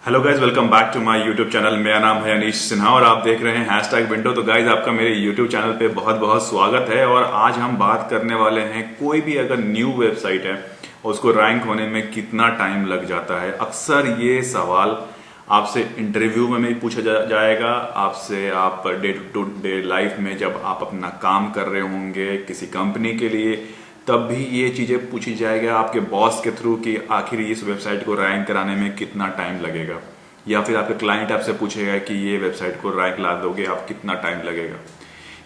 Hello guys, welcome back to my YouTube channel. मेरा नाम है अनीश सिन्हा और आप देख रहे हैं हैशटैग विंडो। तो गाइज, आपका मेरे यूट्यूब चैनल पे बहुत बहुत स्वागत है। और आज हम बात करने वाले हैं, कोई भी अगर न्यू वेबसाइट है और उसको रैंक होने में कितना टाइम लग जाता है। अक्सर ये सवाल आपसे इंटरव्यू में भी पूछा जाएगा, आपसे आप डे टू डे लाइफ में जब आप अपना काम कर रहे होंगे किसी कंपनी के लिए, तब भी ये चीजें पूछी जाएगी आपके बॉस के थ्रू कि आखिर इस वेबसाइट को रैंक कराने में कितना टाइम लगेगा, या फिर आपके क्लाइंट आपसे पूछेगा कि ये वेबसाइट को रैंक ला दोगे आप, कितना टाइम लगेगा।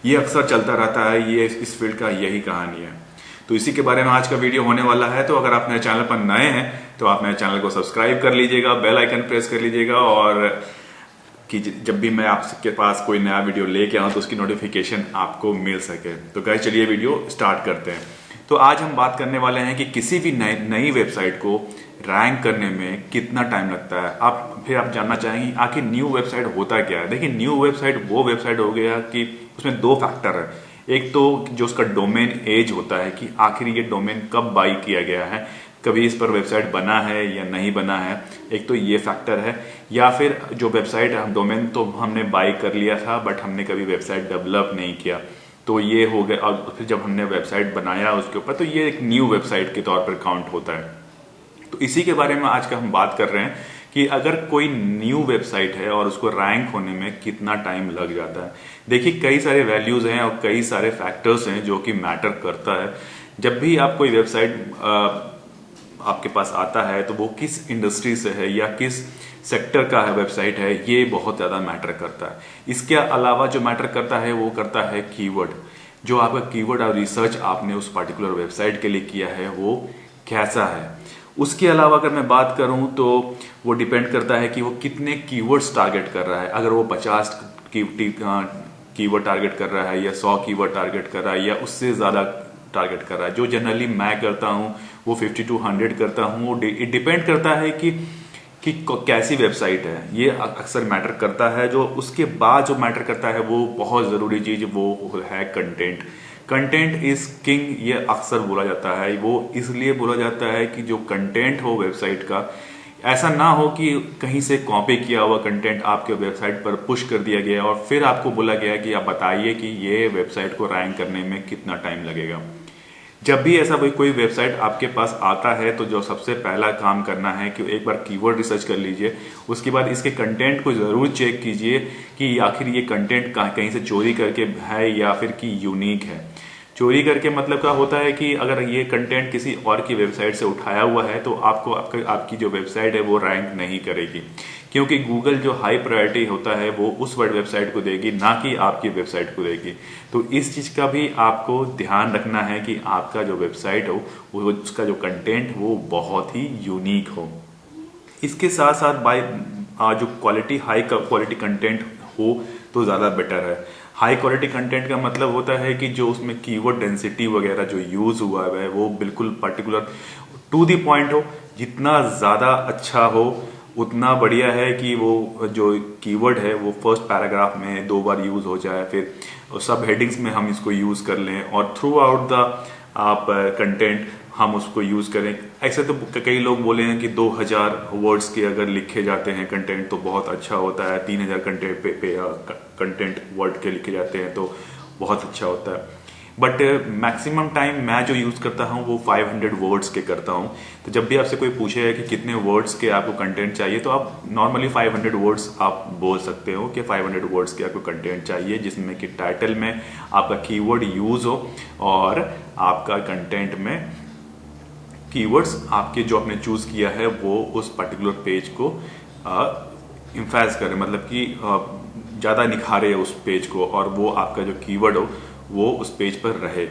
ये अक्सर चलता रहता है, ये इस फील्ड का यही कहानी है। तो इसी के बारे में आज का वीडियो होने वाला है। तो अगर आप मेरे चैनल पर नए हैं तो आप मेरे चैनल को सब्सक्राइब कर लीजिएगा, बेल आइकन प्रेस कर लीजिएगा, और कि जब भी मैं आपके पास कोई नया वीडियो लेके आऊं तो उसकी नोटिफिकेशन आपको मिल सके। तो गाइस, चलिए वीडियो स्टार्ट करते हैं। तो आज हम बात करने वाले हैं कि किसी भी नई वेबसाइट को रैंक करने में कितना टाइम लगता है। आप जानना चाहेंगे आखिर न्यू वेबसाइट होता क्या है। देखिए, न्यू वेबसाइट वो वेबसाइट हो गया कि उसमें दो फैक्टर है। एक तो जो उसका डोमेन एज होता है कि आखिर ये डोमेन कब बाई किया गया है, कभी इस पर वेबसाइट बना है या नहीं बना है, एक तो ये फैक्टर है। या फिर जो वेबसाइट डोमेन तो हमने बाई कर लिया था बट हमने कभी वेबसाइट डेवलप नहीं किया, तो ये हो गया। और फिर जब हमने वेबसाइट बनाया उसके ऊपर, तो ये एक न्यू वेबसाइट के तौर पर काउंट होता है। तो इसी के बारे में आज का हम बात कर रहे हैं कि अगर कोई न्यू वेबसाइट है और उसको रैंक होने में कितना टाइम लग जाता है। देखिए, कई सारे वैल्यूज हैं और कई सारे फैक्टर्स हैं जो कि मैटर करता है। जब भी आप कोई वेबसाइट आपके पास आता है तो वो किस इंडस्ट्री से है या किस सेक्टर का है वेबसाइट है, ये बहुत ज्यादा मैटर करता है। इसके अलावा जो मैटर करता है वो करता है कीवर्ड। जो आपका कीवर्ड और रिसर्च आपने उस पर्टिकुलर वेबसाइट के लिए किया है वो कैसा है। उसके अलावा अगर मैं बात करूं तो वो डिपेंड करता है कि वो कितने कीवर्ड्स टारगेट कर रहा है। अगर वो 50 कीवर्ड टारगेट कर रहा है या 100 कीवर्ड टारगेट कर रहा है या उससे ज्यादा टारगेट कर रहा है। जो जनरली मैं करता हूं वो 50 to 100 करता हूं। डिपेंड करता है कि कैसी वेबसाइट है, ये अक्सर मैटर करता है। जो उसके बाद जो मैटर करता है वो बहुत जरूरी चीज वो है कंटेंट। कंटेंट इज किंग, ये अक्सर बोला जाता है। वो इसलिए बोला जाता है कि जो कंटेंट हो वेबसाइट का, ऐसा ना हो कि कहीं से कॉपी किया हुआ कंटेंट आपके वेबसाइट पर पुश कर दिया गया और फिर आपको बोला गया कि आप बताइए कि ये वेबसाइट को रैंक करने में कितना टाइम लगेगा। जब भी ऐसा कोई वेबसाइट आपके पास आता है तो जो सबसे पहला काम करना है कि एक बार कीवर्ड रिसर्च कर लीजिए। उसके बाद इसके कंटेंट को जरूर चेक कीजिए कि आखिर ये कंटेंट कहीं से चोरी करके है या फिर कि यूनिक है। चोरी करके मतलब क्या होता है कि अगर ये कंटेंट किसी और की वेबसाइट से उठाया हुआ है तो आपकी जो वेबसाइट है वो रैंक नहीं करेगी, क्योंकि गूगल जो हाई प्रायोरिटी होता है वो उस वेबसाइट को देगी, ना कि आपकी वेबसाइट को देगी। तो इस चीज का भी आपको ध्यान रखना है कि आपका जो वेबसाइट हो वो उसका जो कंटेंट वो बहुत ही यूनिक हो। इसके साथ साथ जो हाई क्वालिटी कंटेंट हो तो ज्यादा बेटर है। हाई क्वालिटी कंटेंट का मतलब होता है कि जो उसमें कीवर्ड डेंसिटी वगैरह जो यूज हुआ है वो बिल्कुल पर्टिकुलर टू द पॉइंट हो। जितना ज्यादा अच्छा हो उतना बढ़िया है कि वो जो कीवर्ड है वो फर्स्ट पैराग्राफ में 2 बार यूज हो जाए, फिर सब हेडिंग्स में हम इसको यूज कर लें और थ्रू आउट द आप कंटेंट हम उसको यूज करें। ऐसे तो कई लोग बोले हैं कि 2000 वर्ड्स के अगर लिखे जाते हैं कंटेंट तो बहुत अच्छा होता है, 3000 कंटेंट वर्ड के लिखे जाते हैं तो बहुत अच्छा होता है। बट मैक्सिमम टाइम मैं जो यूज करता हूँ वो 500 वर्ड्स के करता हूँ। तो जब भी आपसे कोई पूछे कि कितने वर्ड्स के आपको कंटेंट चाहिए तो आप नॉर्मली 500 वर्ड्स आप बोल सकते हो कि 500 वर्ड्स के आपको कंटेंट चाहिए, जिसमें कि टाइटल में आपका कीवर्ड यूज हो और आपका कंटेंट में कीवर्ड्स आपके जो आपने चूज किया है वो उस पर्टिकुलर पेज को इम्फेस करे, मतलब कि ज्यादा निखारे उस पेज को, और वो आपका जो कीवर्ड हो वो उस पेज पर रहे।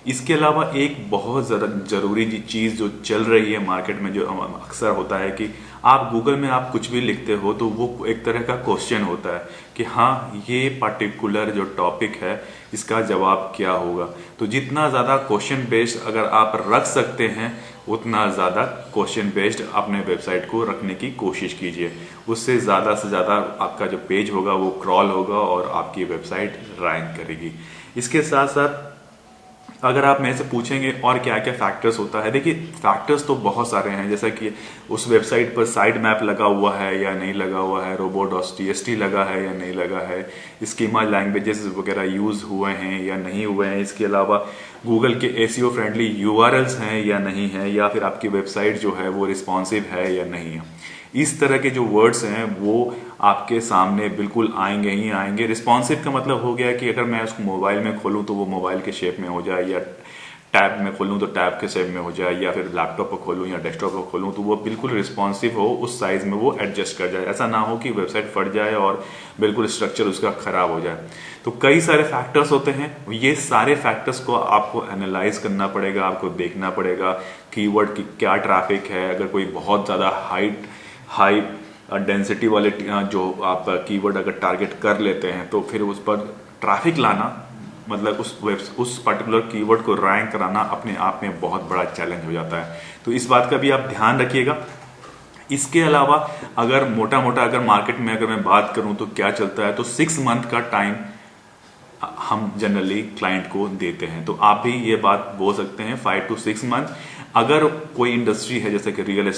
इसके अलावा एक बहुत जरूरी चीज जो चल रही है मार्केट में, जो अक्सर होता है कि आप गूगल में आप कुछ भी लिखते हो तो वो एक तरह का क्वेश्चन होता है कि हाँ, ये पर्टिकुलर जो टॉपिक है इसका जवाब क्या होगा। तो जितना ज्यादा क्वेश्चन बेस्ड अगर आप रख सकते हैं उतना ज्यादा क्वेश्चन बेस्ड अपने वेबसाइट को रखने की कोशिश कीजिए। उससे ज्यादा से ज्यादा आपका जो पेज होगा वो क्रॉल होगा और आपकी वेबसाइट रैंक करेगी। इसके साथ साथ अगर आप मेरे से पूछेंगे और क्या क्या फैक्टर्स होता है, देखिए फैक्टर्स तो बहुत सारे हैं, जैसा कि उस वेबसाइट पर साइड मैप लगा हुआ है या नहीं लगा हुआ है, रोबोट.txt लगा है या नहीं लगा है, स्कीमा लैंग्वेजेस वगैरह यूज हुए हैं या नहीं हुए हैं, इसके अलावा गूगल के एसईओ फ्रेंडली यूआरएल्स हैं या नहीं है, या फिर आपकी वेबसाइट जो है वो रिस्पॉन्सिव है या नहीं है। इस तरह के जो वर्ड्स हैं वो आपके सामने बिल्कुल आएंगे ही आएंगे। रिस्पॉन्सिव का मतलब हो गया कि अगर मैं उसको मोबाइल में खोलूं तो वो मोबाइल के शेप में हो जाए, या टैब में खोलूं तो टैब के शेप में हो जाए, या फिर लैपटॉप पर खोलूं या डेस्कटॉप पर खोलूं तो वो बिल्कुल रिस्पॉन्सिव हो, उस साइज में वो एडजस्ट कर जाए। ऐसा ना हो कि वेबसाइट फट जाए और बिल्कुल स्ट्रक्चर उसका खराब हो जाए। तो कई सारे फैक्टर्स होते हैं, ये सारे फैक्टर्स को आपको एनालाइज करना पड़ेगा, आपको देखना पड़ेगा कीवर्ड की क्या ट्रैफिक है। अगर कोई बहुत ज़्यादा हाई डेंसिटी वाले जो आप कीवर्ड अगर टारगेट कर लेते हैं तो फिर उस पर ट्रैफिक लाना, मतलब उस पर्टिकुलर कीवर्ड को रैंक कराना अपने आप में बहुत बड़ा चैलेंज हो जाता है। तो इस बात का भी आप ध्यान रखिएगा। इसके अलावा अगर मोटा मोटा अगर मार्केट में अगर मैं बात करूं तो क्या चलता है, तो 6 मंथ का टाइम हम जनरली क्लाइंट को देते हैं। तो आप भी ये बात बोल सकते हैं 5 to 6 मंथ। अगर कोई इंडस्ट्री है जैसे कि रियल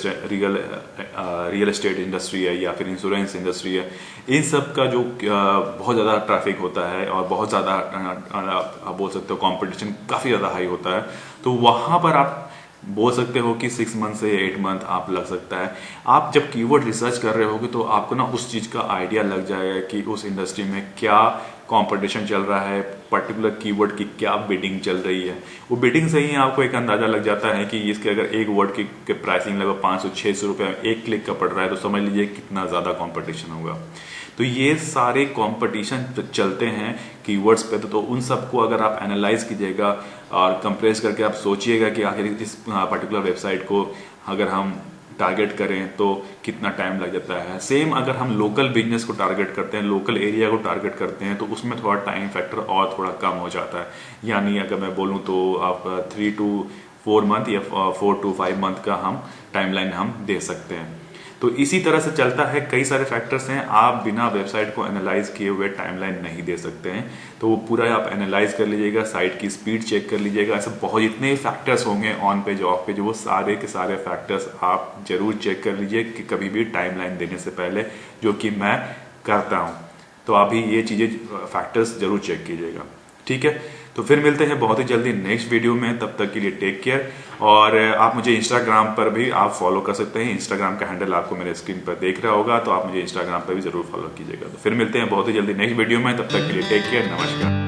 एस्टेट इंडस्ट्री है या फिर इंश्योरेंस इंडस्ट्री है, इन सब का जो बहुत ज़्यादा ट्रैफिक होता है और बहुत ज़्यादा आप बोल सकते हो कंपटीशन काफ़ी ज़्यादा हाई होता है, तो वहाँ पर आप बोल सकते हो कि 6 मंथ से 8 मंथ आप लग सकता है। आप जब कीवर्ड रिसर्च कर रहे होगे तो आपको ना उस चीज़ का आइडिया लग जाएगा कि उस इंडस्ट्री में क्या कंपटीशन चल रहा है, पर्टिकुलर कीवर्ड की क्या बिडिंग चल रही है। वो बिडिंग से ही आपको एक अंदाजा लग जाता है कि इसके अगर एक वर्ड की प्राइसिंग लगभग 500-600 रुपये एक क्लिक का पड़ रहा है, तो समझ लीजिए कितना ज़्यादा कंपटीशन होगा। तो ये सारे कंपटीशन चलते हैं कीवर्ड्स पे, तो उन सबको अगर आप एनालाइज कीजिएगा और कंप्रेस करके आप सोचिएगा कि आखिर इस पर्टिकुलर वेबसाइट को अगर हम टारगेट करें तो कितना टाइम लग जाता है। सेम अगर हम लोकल बिजनेस को टारगेट करते हैं, लोकल एरिया को टारगेट करते हैं, तो उसमें थोड़ा टाइम फैक्टर और थोड़ा कम हो जाता है। यानी अगर मैं बोलूँ तो आप 3 to 4 मंथ या 4 to 5 मंथ का हम टाइमलाइन हम दे सकते हैं। तो इसी तरह से चलता है, कई सारे फैक्टर्स हैं, आप बिना वेबसाइट को एनालाइज किए हुए टाइमलाइन नहीं दे सकते हैं। तो वो पूरा आप एनालाइज कर लीजिएगा, साइट की स्पीड चेक कर लीजिएगा, ऐसे बहुत जितने फैक्टर्स होंगे ऑन पेज ऑफ पेज, वो सारे के सारे फैक्टर्स आप जरूर चेक कर लीजिए कि कभी भी टाइमलाइन देने से पहले, जो कि मैं करता हूँ। तो आप भी ये चीज़ें फैक्टर्स जरूर चेक कीजिएगा, ठीक है। तो फिर मिलते हैं बहुत ही जल्दी नेक्स्ट वीडियो में, तब तक के लिए टेक केयर। और आप मुझे इंस्टाग्राम पर भी आप फॉलो कर सकते हैं, इंस्टाग्राम का हैंडल आपको मेरे स्क्रीन पर देख रहा होगा, तो आप मुझे इंस्टाग्राम पर भी जरूर फॉलो कीजिएगा। तो फिर मिलते हैं बहुत ही जल्दी नेक्स्ट वीडियो में, तब तक के लिए टेक केयर, नमस्कार।